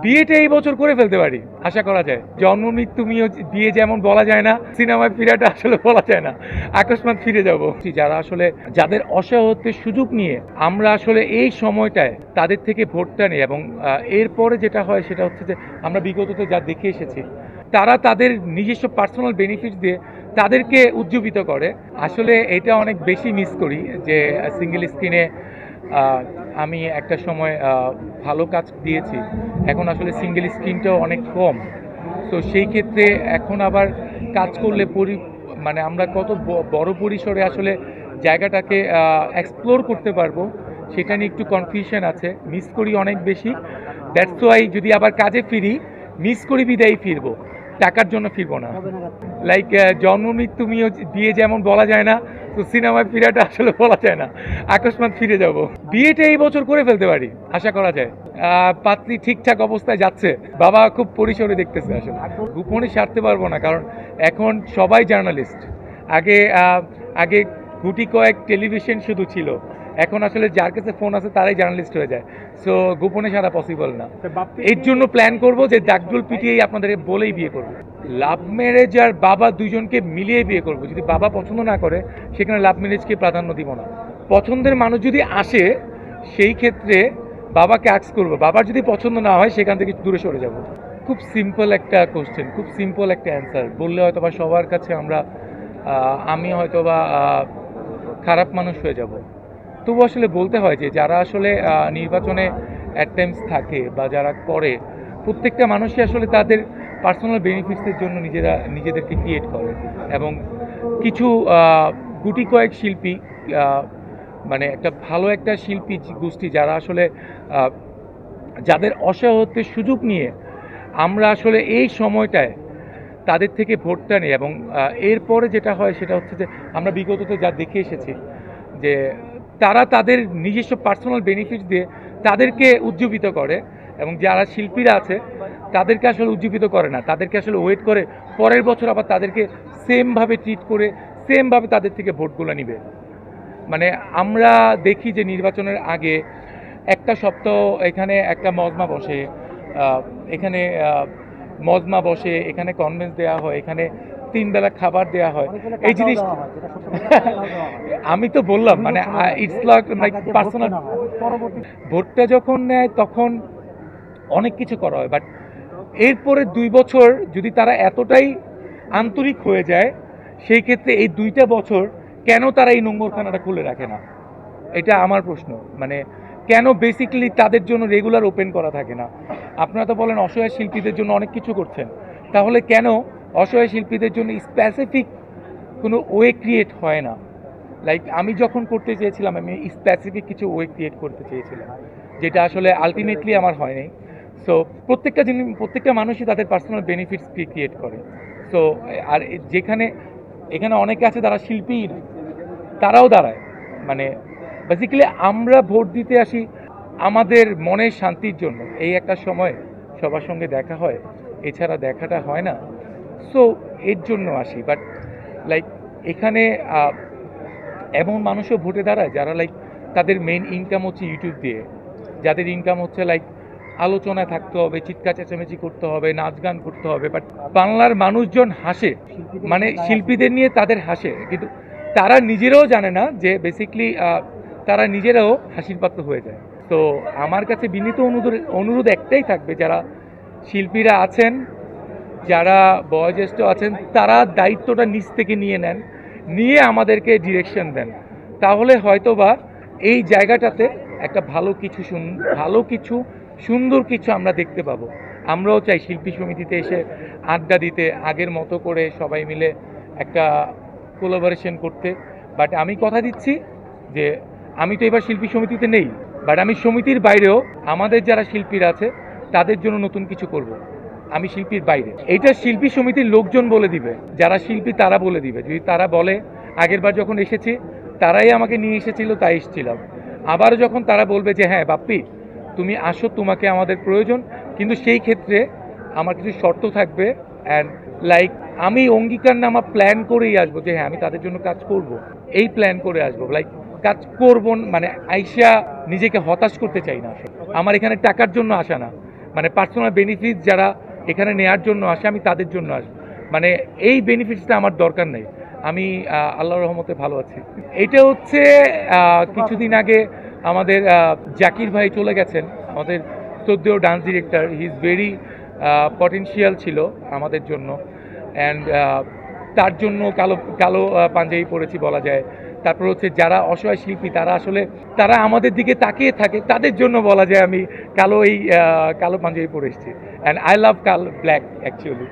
বিয়েটা এই বছর করে ফেলতে পারি আশা করা যায়। জন্ম মৃত্যু বিয়ে যেমন বলা যায় না, সিনেমায় ফিরাটা আসলে বলা যায় না, আকস্মাত ফিরে যাব। যারা আসলে যাদের অসহায়ত্বের সুযোগ নিয়ে আমরা আসলে এই সময়টায় তাদের থেকে ভোটটা নিই, এবং এরপরে যেটা হয় সেটা হচ্ছে যে আমরা বিগততে যা দেখে এসেছি, তারা তাদের নিজস্ব পার্সোনাল বেনিফিট দিয়ে তাদেরকে উজ্জীবিত করে। আসলে এটা অনেক বেশি মিস করি যে সিঙ্গেল স্ক্রিনে আমি একটা সময় ভালো কাজ দিয়েছি, এখন আসলে সিঙ্গেল স্ক্রিনটাও অনেক কম। তো সেই ক্ষেত্রে এখন আবার কাজ করলে মানে আমরা কত বড় পরিসরে আসলে জায়গাটাকে এক্সপ্লোর করতে পারবো সেটা নিয়ে একটু কনফিউশন আছে, মিস করি অনেক বেশি। দ্যাটস ওয়াই যদি আবার কাজে ফিরি, মিস করি বিদায়ী ফিরবো, টাকার জন্য ফিরবো না। লাইক জন্ম মৃত্যু বিয়ে যেমন বলা যায় না, তো সিনেমায় ফিরাটা আসলে বলা যায় না, আকস্মাত ফিরে যাব। বিয়েটা এই বছর করে ফেলতে পারি আশা করা যায়। পাত্রী ঠিকঠাক অবস্থায় যাচ্ছে, বাবা খুব পরিসরে দেখতেছে। আসলে গোপনে সারতে পারবো না, কারণ এখন সবাই জার্নালিস্ট। আগে আগে গুটি কয়েক টেলিভিশন শুধু ছিল, এখন আসলে যার কাছে ফোন আছে তারাই জার্নালিস্ট হয়ে যায়। সো গোপনে সারা পসিবল না। এর জন্য প্ল্যান করব যে ডাকডোল পিটিয়েই আপনাদের বলেই বিয়ে করব। লাভ ম্যারেজ আর বাবা দুইজনকে মিলিয়ে বিয়ে করব। যদি বাবা পছন্দ না করে সেখানে লাভ ম্যারেজকে প্রাধান্য দিব না। পছন্দের মানুষ যদি আসে সেই ক্ষেত্রে বাবাকে আক্স করব, বাবার যদি পছন্দ না হয় সেখান থেকে দূরে সরে যাব। খুব সিম্পল একটা কোশ্চেন, খুব সিম্পল একটা অ্যান্সার বললে হয়তো বা সবার কাছে আমি হয়তো বা খারাপ মানুষ হয়ে যাব। তবু আসলে বলতে হয় যে যারা আসলে নির্বাচনে অ্যাট টাইমস থাকে বা যারা করে, প্রত্যেকটা মানুষই আসলে তাদের পার্সোনাল বেনিফিটসের জন্য নিজেদেরকে ক্রিয়েট করে। এবং কিছু গুটি কয়েক শিল্পী, মানে একটা ভালো একটা শিল্পী গোষ্ঠী যারা আসলে যাদের অসহায়ত্বের সুযোগ নিয়ে আমরা আসলে এই সময়টায় তাদের থেকে ভোটটা নিই, এবং এরপরে যেটা হয় সেটা হচ্ছে যে আমরা বিগততে যা দেখে এসেছি যে তারা তাদের নিজস্ব পার্সোনাল বেনিফিট দিয়ে তাদেরকে উজ্জীবিত করে, এবং যারা শিল্পীরা আছে তাদেরকে আসলে উজ্জীবিত করে না, তাদেরকে আসলে ওয়েট করে পরের বছর আবার তাদেরকে সেমভাবে ট্রিট করে সেমভাবে তাদের থেকে ভোটগুলো নিবে। মানে আমরা দেখি যে নির্বাচনের আগে একটা সপ্তাহ এখানে একটা মজমা বসে, এখানে মজমা বসে, এখানে কনভেন্স দেওয়া হয়, এখানে 3 বেলা খাবার দেওয়া হয়। এই জিনিস আমি তো বললাম, মানে ইটস লাইক পার্সোনাল। ভোটটা যখন নেয় তখন অনেক কিছু করা হয়, বাট এরপরে 2 বছর যদি তারা এতটাই আন্তরিক হয়ে যায়, সেই ক্ষেত্রে এই 2টা বছর কেন তারা এই নোংরখানাটা খুলে রাখে না, এটা আমার প্রশ্ন। মানে কেন বেসিক্যালি তাদের জন্য রেগুলার ওপেন করা থাকে না? আপনারা তো বলেন অসহায় শিল্পীদের জন্য অনেক কিছু করছেন, তাহলে কেন অসহায় শিল্পীদের জন্য স্পেসিফিক কোনো ওয়ে ক্রিয়েট হয় না? লাইক আমি যখন করতে চেয়েছিলাম, আমি স্পেসিফিক কিছু ওয়ে ক্রিয়েট করতে চেয়েছিলাম, যেটা আসলে আলটিমেটলি আমার হয়নি। সো প্রত্যেকটা মানুষই তাদের পার্সোনাল বেনিফিটস ক্রিয়েট করে। সো আর এখানে অনেকে আছে তারা শিল্পী, তারাও দাঁড়ায়। মানে বেসিক্যালি আমরা ভোট দিতে আসি আমাদের মনের শান্তির জন্য। এই একটা সময় সবার সঙ্গে দেখা হয়, এছাড়া দেখাটা হয় না। সো এর জন্য আসি। বাট লাইক এখানে এমন মানুষও ভোটে দাঁড়ায় যারা লাইক তাদের মেইন ইনকাম হচ্ছে ইউটিউব দিয়ে, যাদের ইনকাম হচ্ছে লাইক আলোচনায় থাকতে হবে, চিৎকার চেঁচামেচি করতে হবে, নাচ গান করতে হবে। বাট বাংলার মানুষজন হাসে, মানে শিল্পীদের নিয়ে তাদের হাসে, কিন্তু তারা নিজেরাও জানে না যে বেসিক্যালি তারা নিজেরাও হাসির পাত্র হয়ে যায়। তো আমার কাছে বিনীত অনুরোধ একটাই থাকবে, যারা শিল্পীরা আছেন, যারা বয়োজ্যেষ্ঠ আছেন, তারা দায়িত্বটা নিজ থেকে নিয়ে নেন, নিয়ে আমাদেরকে ডিরেকশন দেন। তাহলে হয়তোবা এই জায়গাটাতে একটা ভালো কিছু সুন্দর কিছু আমরা দেখতে পাবো। আমরাও চাই শিল্পী সমিতিতে এসে আড্ডা দিতে, আগের মতো করে সবাই মিলে একটা কোলাবোরেশন করতে। বাট আমি কথা দিচ্ছি যে আমি তো এবার শিল্পী সমিতিতে নেই, বাট আমি সমিতির বাইরেও আমাদের যারা শিল্পীরা আছে তাদের জন্য নতুন কিছু করব। আমি শিল্পীর বাইরে, এইটা শিল্পী সমিতির লোকজন বলে দিবে, যারা শিল্পী তারা বলে দিবে। যদি তারা বলে আগেরবার যখন এসেছি তারাই আমাকে নিয়ে এসেছিল তাই এসেছিলাম, আবার যখন তারা বলবে যে হ্যাঁ বাপ্পি তুমি আসো, তোমাকে আমাদের প্রয়োজন, কিন্তু সেই ক্ষেত্রে আমার কিছু শর্ত থাকবে। অ্যান্ড লাইক আমি অঙ্গীকারনামা প্ল্যান করেই আসবো যে হ্যাঁ আমি তাদের জন্য কাজ করব, এই প্ল্যান করে আসবো। লাইক কাজ করব মানে আইসা নিজেকে হতাশ করতে চাই না। আমার এখানে টাকার জন্য আসা না, মানে পার্সোনাল বেনিফিট যারা এখানে নেয়ার জন্য আসে আমি তাদের জন্য আসবো, মানে এই বেনিফিটসটা আমার দরকার নেই। আমি আল্লাহর রহমতে ভালো আছি। এটা হচ্ছে কিছুদিন আগে আমাদের জাকির ভাই চলে গেছেন, আমাদের শ্রদ্ধেয় dance director. He is very potential ছিল আমাদের জন্য, অ্যান্ড তার জন্য কালো কালো পাঞ্জাবি পরেছি বলা যায়। তারপর হচ্ছে যারা অসহায় শিল্পী তারা আসলে তারা আমাদের দিকে তাকিয়ে থাকে, তাদের জন্য বলা যায় আমি কালো পাঞ্জাবি পরে এসেছি। And I love black actually.